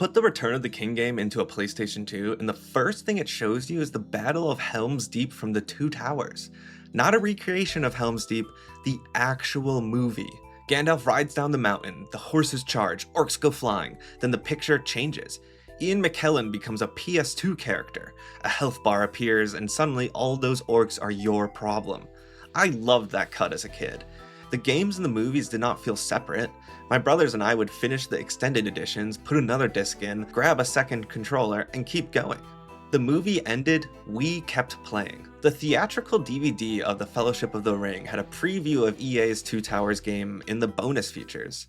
put the Return of the King game into a PlayStation 2, and the first thing it shows you is the Battle of Helm's Deep from the Two Towers. Not a recreation of Helm's Deep, the actual movie. Gandalf rides down the mountain, the horses charge, orcs go flying, then the picture changes. Ian McKellen becomes a PS2 character, a health bar appears, and suddenly all those orcs are your problem. I loved that cut as a kid. The games and the movies did not feel separate. My brothers and I would finish the extended editions, put another disc in, grab a second controller, and keep going. The movie ended, we kept playing. The theatrical DVD of The Fellowship of the Ring had a preview of EA's Two Towers game in the bonus features.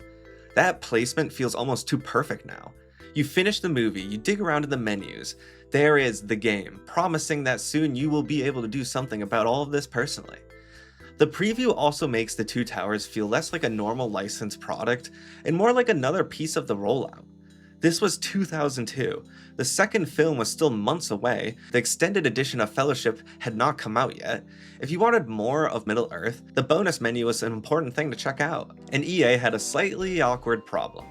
That placement feels almost too perfect now. You finish the movie, you dig around in the menus, there is the game, promising that soon you will be able to do something about all of this personally. The preview also makes the Two Towers feel less like a normal licensed product and more like another piece of the rollout. This was 2002. The second film was still months away, the extended edition of Fellowship had not come out yet. If you wanted more of Middle-earth, the bonus menu was an important thing to check out, and EA had a slightly awkward problem.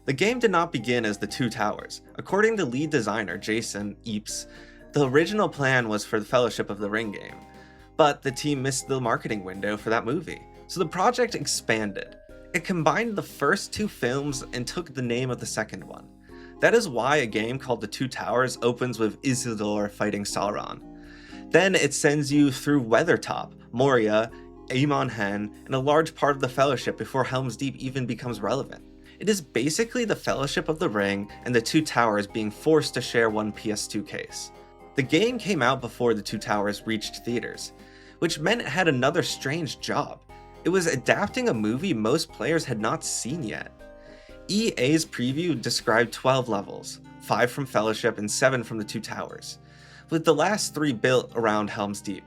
The game did not begin as the Two Towers. According to lead designer Jason Eaps, the original plan was for the Fellowship of the Ring game, but the team missed the marketing window for that movie, so the project expanded. It combined the first two films and took the name of the second one. That is why a game called The Two Towers opens with Isildur fighting Sauron. Then it sends you through Weathertop, Moria, Amon Hen, and a large part of the Fellowship before Helm's Deep even becomes relevant. It is basically the Fellowship of the Ring and the Two Towers being forced to share one PS2 case. The game came out before the Two Towers reached theaters, which meant it had another strange job. It was adapting a movie most players had not seen yet. EA's preview described 12 levels, 5 from Fellowship and 7 from the Two Towers, with the last 3 built around Helm's Deep.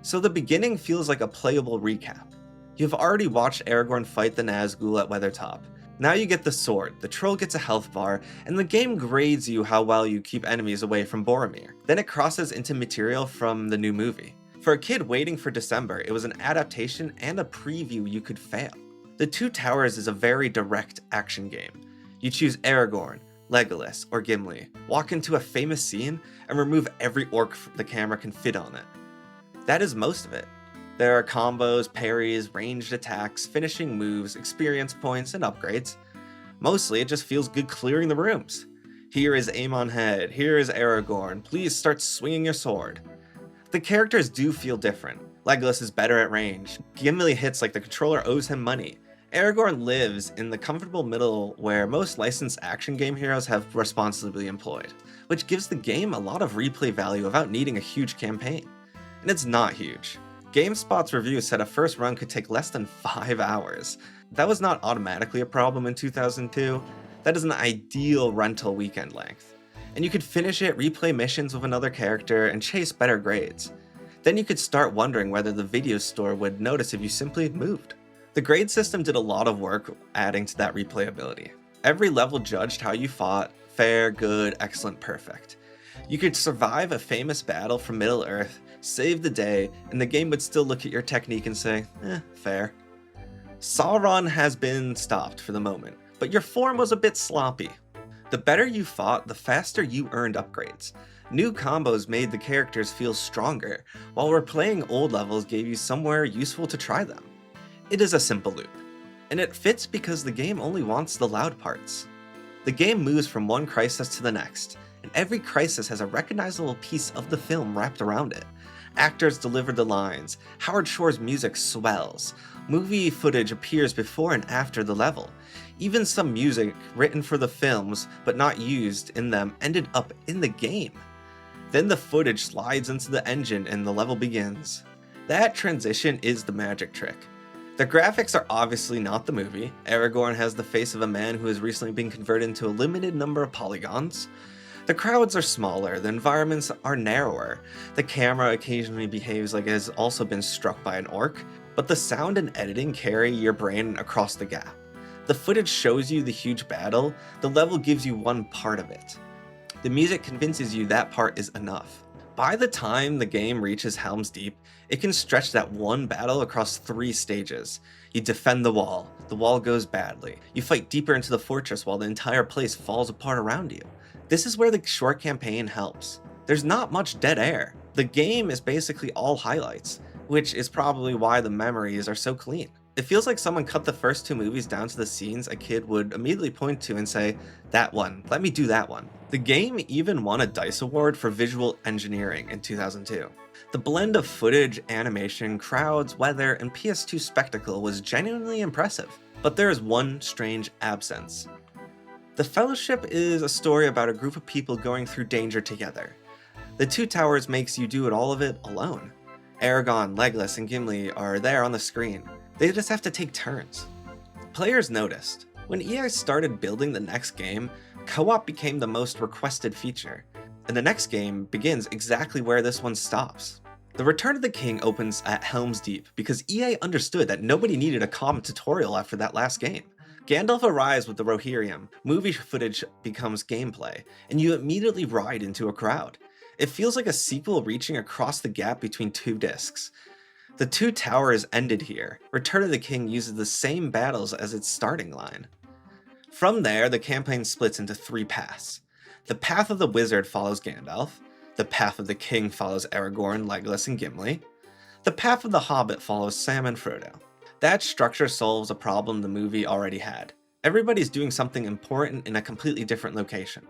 So the beginning feels like a playable recap. You've already watched Aragorn fight the Nazgul at Weathertop. Now you get the sword, the troll gets a health bar, and the game grades you how well you keep enemies away from Boromir. Then it crosses into material from the new movie. For a kid waiting for December, it was an adaptation and a preview you could fail. The Two Towers is a very direct action game. You choose Aragorn, Legolas, or Gimli, walk into a famous scene, and remove every orc the camera can fit on it. That is most of it. There are combos, parries, ranged attacks, finishing moves, experience points, and upgrades. Mostly, it just feels good clearing the rooms. Here is Amon Head, here is Aragorn, please start swinging your sword. The characters do feel different. Legolas is better at range. Gimli hits like the controller owes him money. Aragorn lives in the comfortable middle where most licensed action game heroes have responsibly employed, which gives the game a lot of replay value without needing a huge campaign. And it's not huge. GameSpot's review said a first run could take less than 5 hours. That was not automatically a problem in 2002. That is an ideal rental weekend length. And you could finish it, replay missions with another character, and chase better grades. Then you could start wondering whether the video store would notice if you simply moved. The grade system did a lot of work adding to that replayability. Every level judged how you fought, fair, good, excellent, perfect. You could survive a famous battle from Middle-earth, save the day, and the game would still look at your technique and say, fair. Sauron has been stopped for the moment, but your form was a bit sloppy. The better you fought, the faster you earned upgrades. New combos made the characters feel stronger, while replaying old levels gave you somewhere useful to try them. It is a simple loop, and it fits because the game only wants the loud parts. The game moves from one crisis to the next, and every crisis has a recognizable piece of the film wrapped around it. Actors deliver the lines, Howard Shore's music swells, movie footage appears before and after the level. Even some music written for the films but not used in them ended up in the game. Then the footage slides into the engine and the level begins. That transition is the magic trick. The graphics are obviously not the movie. Aragorn has the face of a man who has recently been converted into a limited number of polygons. The crowds are smaller, the environments are narrower, the camera occasionally behaves like it has also been struck by an orc, but the sound and editing carry your brain across the gap. The footage shows you the huge battle, the level gives you one part of it. The music convinces you that part is enough. By the time the game reaches Helm's Deep, it can stretch that one battle across 3 stages. You defend the wall, The wall goes badly. You fight deeper into the fortress while the entire place falls apart around you. This is where the short campaign helps. There's not much dead air. The game is basically all highlights, which is probably why the memories are so clean. It feels like someone cut the first two movies down to the scenes a kid would immediately point to and say, "That one, let me do that one." The game even won a DICE award for visual engineering in 2002. The blend of footage, animation, crowds, weather, and PS2 spectacle was genuinely impressive. But there is one strange absence. The Fellowship is a story about a group of people going through danger together. The Two Towers makes you do all of it alone. Aragorn, Legolas, and Gimli are there on the screen. They just have to take turns. Players noticed. When EA started building the next game, co-op became the most requested feature, and the next game begins exactly where this one stops. The Return of the King opens at Helm's Deep because EA understood that nobody needed a common tutorial after that last game. Gandalf arrives with the Rohirrim, movie footage becomes gameplay, and you immediately ride into a crowd. It feels like a sequel reaching across the gap between two discs. The Two Towers ended here. Return of the King uses the same battles as its starting line. From there, the campaign splits into three paths. The Path of the Wizard follows Gandalf. The Path of the King follows Aragorn, Legolas, and Gimli. The Path of the Hobbit follows Sam and Frodo. That structure solves a problem the movie already had. Everybody's doing something important in a completely different location.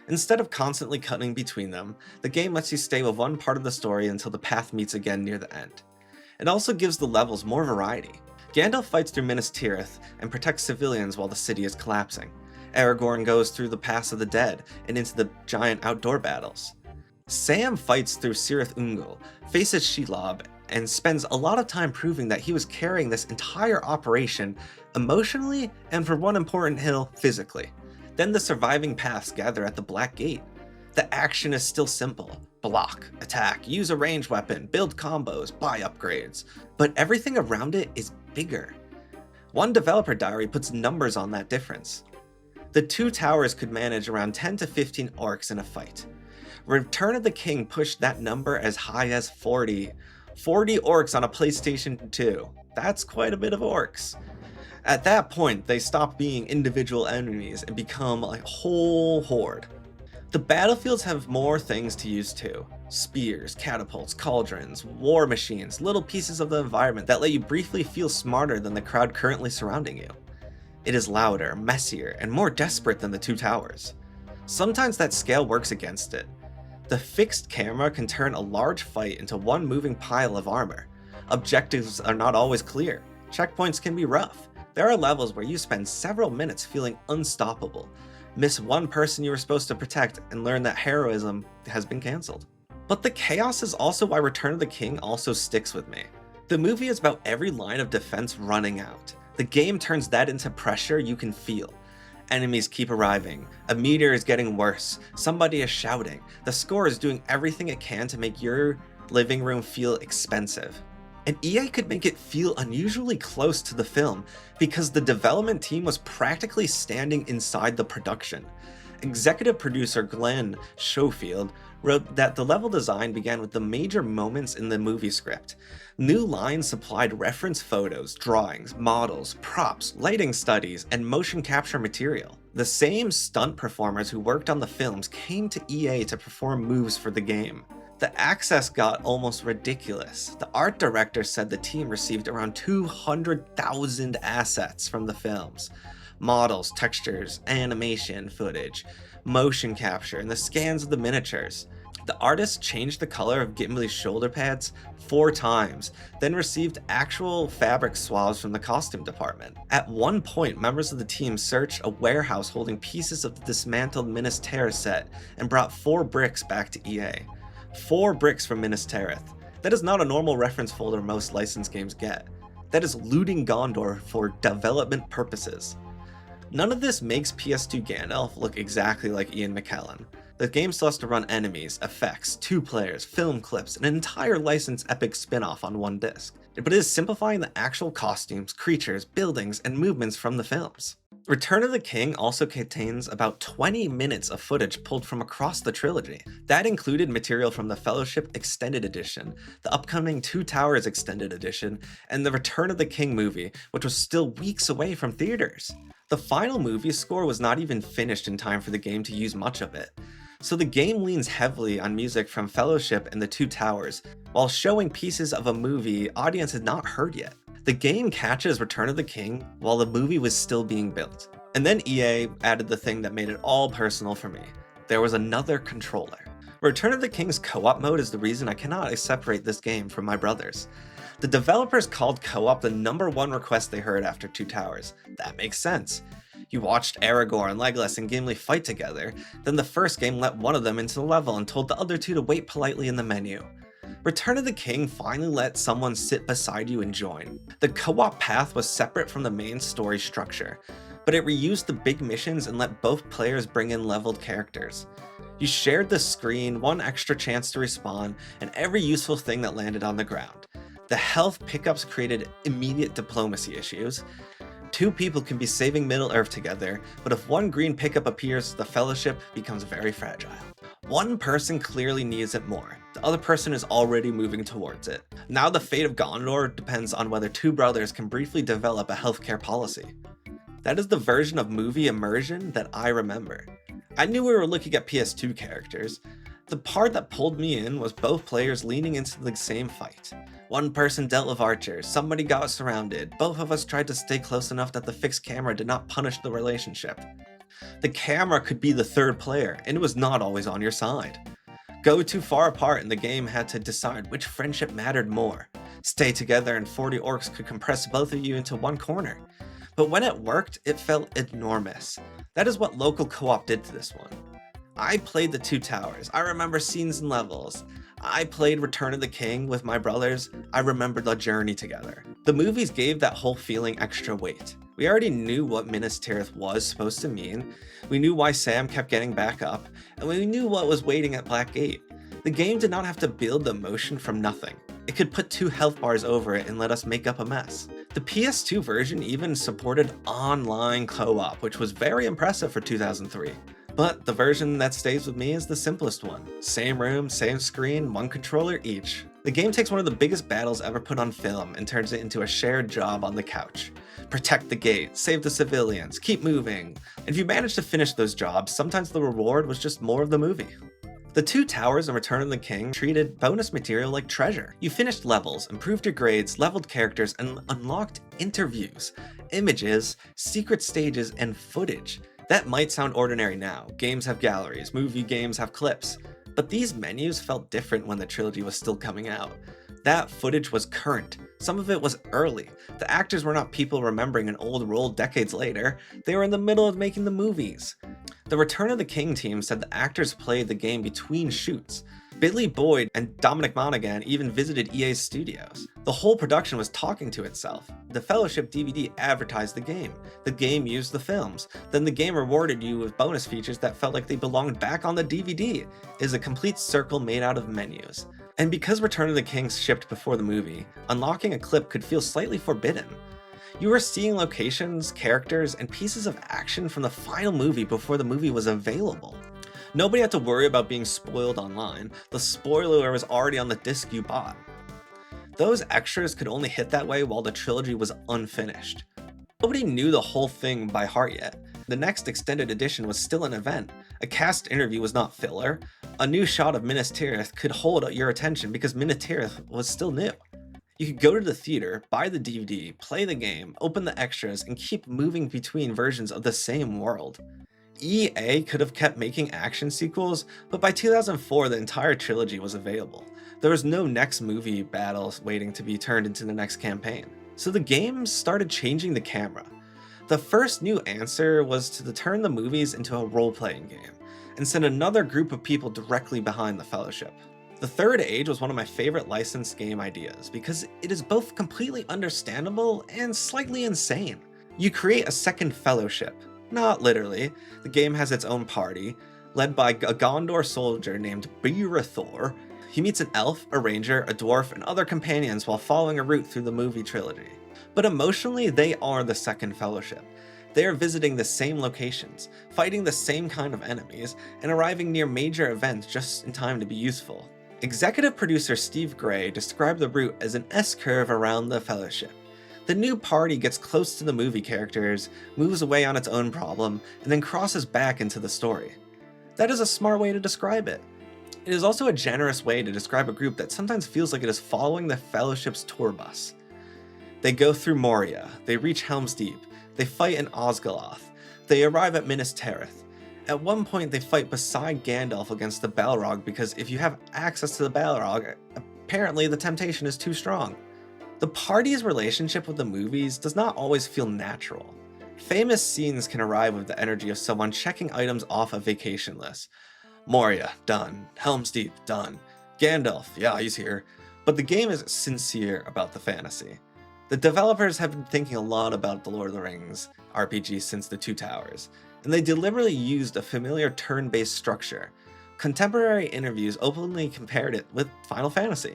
Instead of constantly cutting between them, the game lets you stay with one part of the story until the path meets again near the end. It also gives the levels more variety. Gandalf fights through Minas Tirith and protects civilians while the city is collapsing. Aragorn goes through the Pass of the Dead and into the giant outdoor battles. Sam fights through Cirith Ungol, faces Shelob, and spends a lot of time proving that he was carrying this entire operation emotionally and, for one important hill, physically. Then the surviving paths gather at the Black Gate. The action is still simple. Block, attack, use a ranged weapon, build combos, buy upgrades. But everything around it is bigger. One developer diary puts numbers on that difference. The Two Towers could manage around 10 to 15 orcs in a fight. Return of the King pushed that number as high as 40. 40 orcs on a PlayStation 2. That's quite a bit of orcs. At that point, they stop being individual enemies and become a whole horde. The battlefields have more things to use too. Spears, catapults, cauldrons, war machines, little pieces of the environment that let you briefly feel smarter than the crowd currently surrounding you. It is louder, messier, and more desperate than the Two Towers. Sometimes that scale works against it. The fixed camera can turn a large fight into one moving pile of armor. Objectives are not always clear. Checkpoints can be rough. There are levels where you spend several minutes feeling unstoppable. Miss one person you were supposed to protect and learn that heroism has been cancelled. But the chaos is also why Return of the King also sticks with me. The movie is about every line of defense running out. The game turns that into pressure you can feel. Enemies keep arriving, a meter is getting worse, somebody is shouting, the score is doing everything it can to make your living room feel expensive. And EA could make it feel unusually close to the film because the development team was practically standing inside the production. Executive producer Glenn Schofield wrote that the level design began with the major moments in the movie script. New lines supplied reference photos, drawings, models, props, lighting studies, and motion capture material. The same stunt performers who worked on the films came to EA to perform moves for the game. The access got almost ridiculous. The art director said the team received around 200,000 assets from the films. Models, textures, animation footage, motion capture, and the scans of the miniatures. The artist changed the color of Gimli's shoulder pads 4 times, then received actual fabric swabs from the costume department. At one point, members of the team searched a warehouse holding pieces of the dismantled Minas Tirith set and brought 4 bricks back to EA. 4 bricks from Minas Tirith. That is not a normal reference folder most licensed games get. That is looting Gondor for development purposes. None of this makes PS2 Gandalf look exactly like Ian McKellen. The game still has to run enemies, effects, 2 players, film clips, and an entire licensed epic spin-off on one disc. But it is simplifying the actual costumes, creatures, buildings, and movements from the films. Return of the King also contains about 20 minutes of footage pulled from across the trilogy. That included material from the Fellowship Extended Edition, the upcoming Two Towers Extended Edition, and the Return of the King movie, which was still weeks away from theaters. The final movie score was not even finished in time for the game to use much of it. So the game leans heavily on music from Fellowship and the Two Towers, while showing pieces of a movie audience had not heard yet. The game catches Return of the King while the movie was still being built. And then EA added the thing that made it all personal for me. There was another controller. Return of the King's co-op mode is the reason I cannot separate this game from my brothers. The developers called co-op the #1 request they heard after Two Towers. That makes sense. You watched Aragorn, Legolas, and Gimli fight together, then the first game let one of them into the level and told the other two to wait politely in the menu. Return of the King finally let someone sit beside you and join. The co-op path was separate from the main story structure, but it reused the big missions and let both players bring in leveled characters. You shared the screen, one extra chance to respawn, and every useful thing that landed on the ground. The health pickups created immediate diplomacy issues. Two people can be saving Middle-earth together, but if one green pickup appears, the Fellowship becomes very fragile. One person clearly needs it more. The other person is already moving towards it. Now the fate of Gondor depends on whether two brothers can briefly develop a healthcare policy. That is the version of movie immersion that I remember. I knew we were looking at PS2 characters. The part that pulled me in was both players leaning into the same fight. One person dealt with archers, somebody got surrounded, both of us tried to stay close enough that the fixed camera did not punish the relationship. The camera could be the third player, and it was not always on your side. Go too far apart and the game had to decide which friendship mattered more. Stay together and 40 orcs could compress both of you into one corner. But when it worked, it felt enormous. That is what local co-op did to this one. I played the Two Towers. I remember scenes and levels. I played Return of the King with my brothers. I remembered the journey together. The movies gave that whole feeling extra weight. We already knew what Minas Tirith was supposed to mean. We knew why Sam kept getting back up, and we knew what was waiting at Black Gate. The game did not have to build the emotion from nothing. It could put 2 health bars over it and let us make up a mess. The PS2 version even supported online co-op, which was very impressive for 2003. But the version that stays with me is the simplest one. Same room, same screen, 1 controller each. The game takes one of the biggest battles ever put on film and turns it into a shared job on the couch. Protect the gate, save the civilians, keep moving. If you manage to finish those jobs, sometimes the reward was just more of the movie. The Two Towers and Return of the King treated bonus material like treasure. You finished levels, improved your grades, leveled characters, and unlocked interviews, images, secret stages, and footage. That might sound ordinary now. Games have galleries, movie games have clips. But these menus felt different when the trilogy was still coming out. That footage was current. Some of it was early. The actors were not people remembering an old role decades later. They were in the middle of making the movies. The Return of the King team said the actors played the game between shoots. Billy Boyd and Dominic Monaghan even visited EA's studios. The whole production was talking to itself. The Fellowship DVD advertised the game used the films, then the game rewarded you with bonus features that felt like they belonged back on the DVD. It is a complete circle made out of menus. And because Return of the King shipped before the movie, unlocking a clip could feel slightly forbidden. You were seeing locations, characters, and pieces of action from the final movie before the movie was available. Nobody had to worry about being spoiled online. The spoiler was already on the disc you bought. Those extras could only hit that way while the trilogy was unfinished. Nobody knew the whole thing by heart yet. The next extended edition was still an event. A cast interview was not filler. A new shot of Minas Tirith could hold your attention because Minas Tirith was still new. You could go to the theater, buy the DVD, play the game, open the extras, and keep moving between versions of the same world. EA could have kept making action sequels, but by 2004 the entire trilogy was available. There was no next movie battles waiting to be turned into the next campaign. So the game started changing the camera. The first new answer was to turn the movies into a role-playing game, and send another group of people directly behind the Fellowship. The Third Age was one of my favorite licensed game ideas because it is both completely understandable and slightly insane. You create a second Fellowship. Not literally. The game has its own party, led by a Gondor soldier named Birithor. He meets an elf, a ranger, a dwarf, and other companions while following a route through the movie trilogy. But emotionally, they are the second Fellowship. They are visiting the same locations, fighting the same kind of enemies, and arriving near major events just in time to be useful. Executive producer Steve Gray described the route as an S-curve around the Fellowship. The new party gets close to the movie characters, moves away on its own problem, and then crosses back into the story. That is a smart way to describe it. It is also a generous way to describe a group that sometimes feels like it is following the Fellowship's tour bus. They go through Moria, they reach Helm's Deep, they fight in Osgoloth, they arrive at Minas Tirith. At one point they fight beside Gandalf against the Balrog because if you have access to the Balrog, apparently the temptation is too strong. The party's relationship with the movies does not always feel natural. Famous scenes can arrive with the energy of someone checking items off a vacation list. Moria, done. Helm's Deep, done. Gandalf, yeah, he's here. But the game is sincere about the fantasy. The developers have been thinking a lot about the Lord of the Rings RPG since the Two Towers, and they deliberately used a familiar turn-based structure. Contemporary interviews openly compared it with Final Fantasy.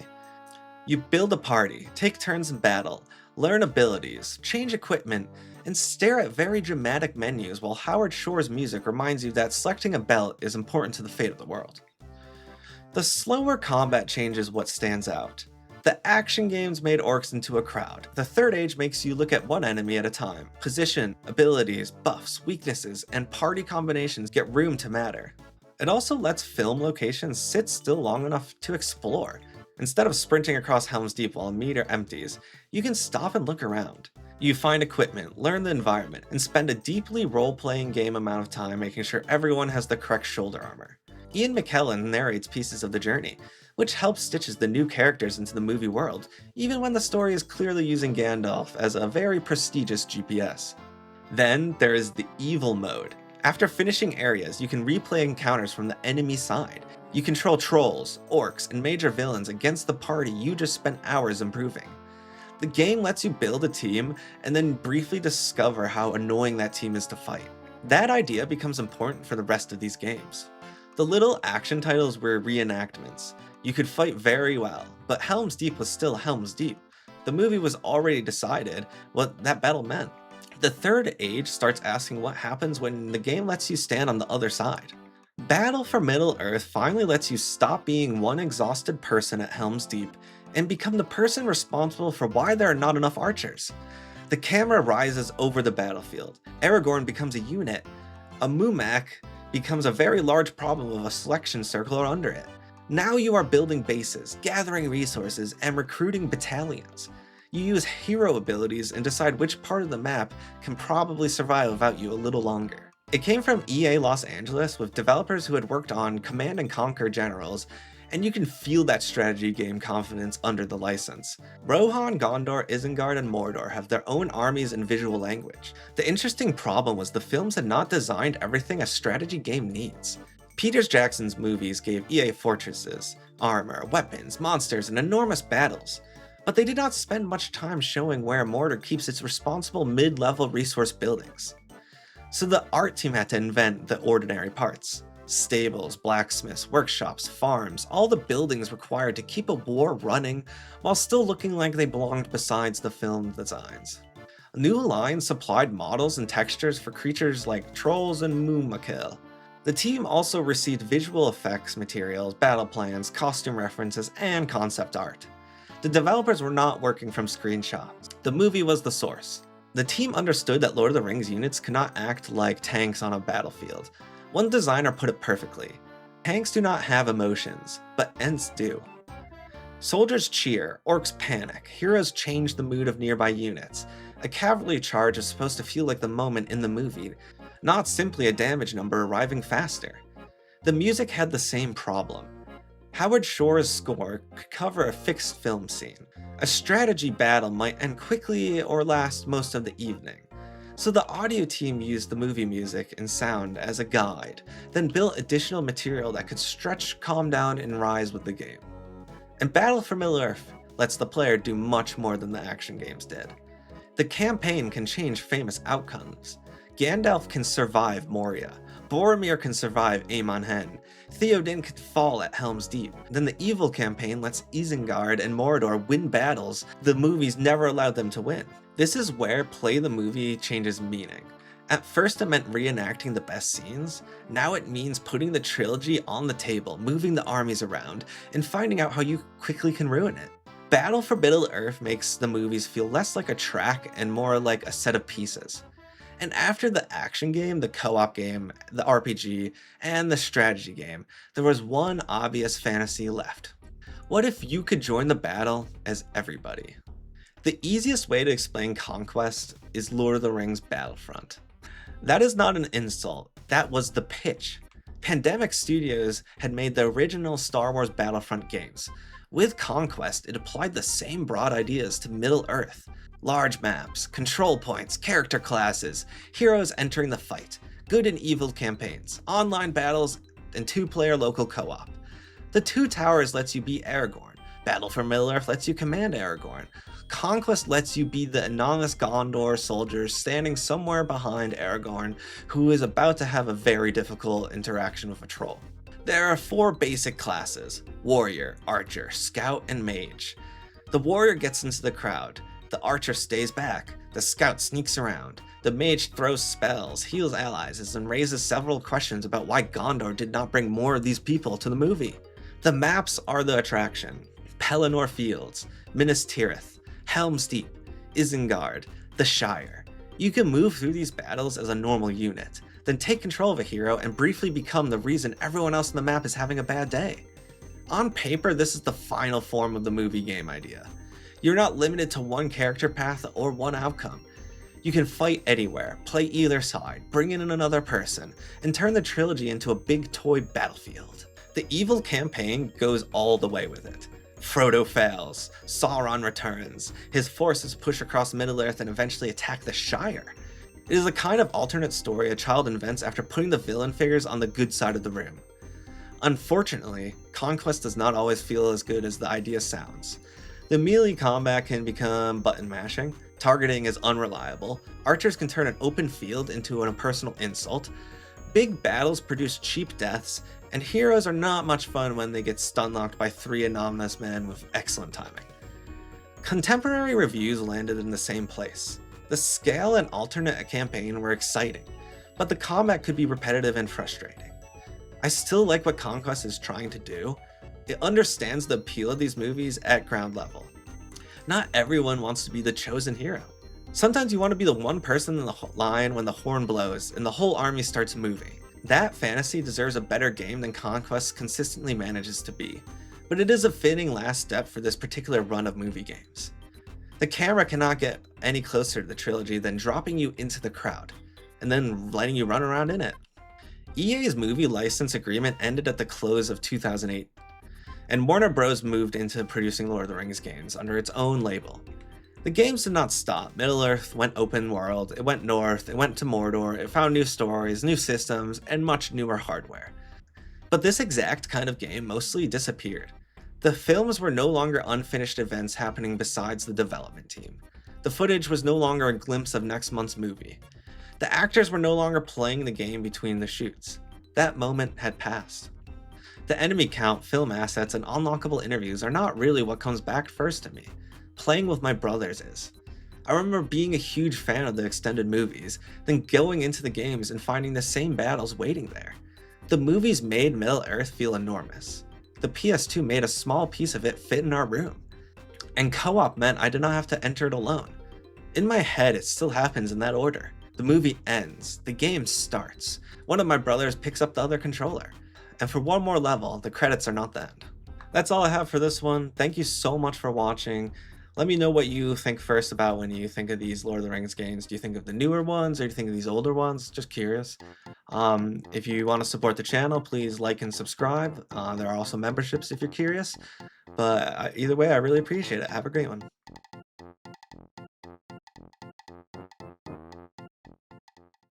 You build a party, take turns in battle, learn abilities, change equipment, and stare at very dramatic menus while Howard Shore's music reminds you that selecting a belt is important to the fate of the world. The slower combat change is what stands out. The action games made orcs into a crowd. The Third Age makes you look at one enemy at a time. Position, abilities, buffs, weaknesses, and party combinations get room to matter. It also lets film locations sit still long enough to explore. Instead of sprinting across Helm's Deep while a meter empties, you can stop and look around. You find equipment, learn the environment, and spend a deeply role-playing game amount of time making sure everyone has the correct shoulder armor. Ian McKellen narrates pieces of the journey, which helps stitches the new characters into the movie world, even when the story is clearly using Gandalf as a very prestigious GPS. Then there is the evil mode. After finishing areas, you can replay encounters from the enemy side. You control trolls, orcs, and major villains against the party you just spent hours improving. The game lets you build a team and then briefly discover how annoying that team is to fight. That idea becomes important for the rest of these games. The little action titles were reenactments. You could fight very well, but Helm's Deep was still Helm's Deep. The movie was already decided what that battle meant. The Third Age starts asking what happens when the game lets you stand on the other side. Battle for Middle-earth finally lets you stop being one exhausted person at Helm's Deep and become the person responsible for why there are not enough archers. The camera rises over the battlefield. Aragorn becomes a unit. A Mumak becomes a very large problem of a selection circle under it. Now you are building bases, gathering resources, and recruiting battalions. You use hero abilities and decide which part of the map can probably survive without you a little longer. It came from EA Los Angeles with developers who had worked on Command & Conquer Generals, and you can feel that strategy game confidence under the license. Rohan, Gondor, Isengard, and Mordor have their own armies and visual language. The interesting problem was the films had not designed everything a strategy game needs. Peter Jackson's movies gave EA fortresses, armor, weapons, monsters, and enormous battles, but they did not spend much time showing where Mordor keeps its responsible mid-level resource buildings. So the art team had to invent the ordinary parts. Stables, blacksmiths, workshops, farms, all the buildings required to keep a war running while still looking like they belonged besides the film designs. New lines supplied models and textures for creatures like trolls and Mumakil. The team also received visual effects materials, battle plans, costume references, and concept art. The developers were not working from screenshots. The movie was the source. The team understood that Lord of the Rings units could not act like tanks on a battlefield. One designer put it perfectly. Tanks do not have emotions, but Ents do. Soldiers cheer, orcs panic, heroes change the mood of nearby units. A cavalry charge is supposed to feel like the moment in the movie, not simply a damage number arriving faster. The music had the same problem. Howard Shore's score could cover a fixed film scene. A strategy battle might end quickly or last most of the evening. So the audio team used the movie music and sound as a guide, then built additional material that could stretch, calm down, and rise with the game. And Battle for Middle-earth lets the player do much more than the action games did. The campaign can change famous outcomes. Gandalf can survive Moria, Boromir can survive Amon Hen, Theoden could fall at Helm's Deep. Then the evil campaign lets Isengard and Mordor win battles the movies never allowed them to win. This is where play the movie changes meaning. At first it meant reenacting the best scenes, now it means putting the trilogy on the table, moving the armies around, and finding out how you quickly can ruin it. Battle for Middle-earth makes the movies feel less like a track and more like a set of pieces. And after the action game, the co-op game, the RPG, and the strategy game, there was one obvious fantasy left. What if you could join the battle as everybody? The easiest way to explain Conquest is Lord of the Rings Battlefront. That is not an insult, that was the pitch. Pandemic Studios had made the original Star Wars Battlefront games. With Conquest, it applied the same broad ideas to Middle-earth. Large maps, control points, character classes, heroes entering the fight, good and evil campaigns, online battles, and two-player local co-op. The Two Towers lets you be Aragorn. Battle for Middle-earth lets you command Aragorn. Conquest lets you be the anonymous Gondor soldier standing somewhere behind Aragorn, who is about to have a very difficult interaction with a troll. There are 4 basic classes: Warrior, Archer, Scout, and Mage. The Warrior gets into the crowd, the Archer stays back, the Scout sneaks around, the Mage throws spells, heals allies, and raises several questions about why Gondor did not bring more of these people to the movie. The maps are the attraction: Pelennor Fields, Minas Tirith, Helm's Deep, Isengard, the Shire. You can move through these battles as a normal unit, then take control of a hero and briefly become the reason everyone else on the map is having a bad day. On paper, this is the final form of the movie game idea. You're not limited to one character path or one outcome. You can fight anywhere, play either side, bring in another person, and turn the trilogy into a big toy battlefield. The evil campaign goes all the way with it. Frodo fails, Sauron returns, his forces push across Middle-earth and eventually attack the Shire. It is a kind of alternate story a child invents after putting the villain figures on the good side of the room. Unfortunately, Conquest does not always feel as good as the idea sounds. The melee combat can become button mashing, targeting is unreliable, archers can turn an open field into an impersonal insult, big battles produce cheap deaths, and heroes are not much fun when they get stun locked by 3 anonymous men with excellent timing. Contemporary reviews landed in the same place. The scale and alternate campaign were exciting, but the combat could be repetitive and frustrating. I still like what Conquest is trying to do. It understands the appeal of these movies at ground level. Not everyone wants to be the chosen hero. Sometimes you want to be the one person in the line when the horn blows and the whole army starts moving. That fantasy deserves a better game than Conquest consistently manages to be, but it is a fitting last step for this particular run of movie games. The camera cannot get any closer to the trilogy than dropping you into the crowd, and then letting you run around in it. EA's movie license agreement ended at the close of 2008, and Warner Bros. Moved into producing Lord of the Rings games under its own label. The games did not stop. Middle-earth went open world, it went north, it went to Mordor, it found new stories, new systems, and much newer hardware. But this exact kind of game mostly disappeared. The films were no longer unfinished events happening besides the development team. The footage was no longer a glimpse of next month's movie. The actors were no longer playing the game between the shoots. That moment had passed. The enemy count, film assets, and unlockable interviews are not really what comes back first to me. Playing with my brothers is. I remember being a huge fan of the extended movies, then going into the games and finding the same battles waiting there. The movies made Middle-earth feel enormous. The PS2 made a small piece of it fit in our room. And co-op meant I did not have to enter it alone. In my head, it still happens in that order. The movie ends, the game starts. One of my brothers picks up the other controller. And for one more level, the credits are not the end. That's all I have for this one. Thank you so much for watching. Let me know what you think first about when you think of these Lord of the Rings games. Do you think of the newer ones or do you think of these older ones? Just curious. If you want to support the channel, please like and subscribe. There are also memberships if you're curious. But either way, I really appreciate it. Have a great one.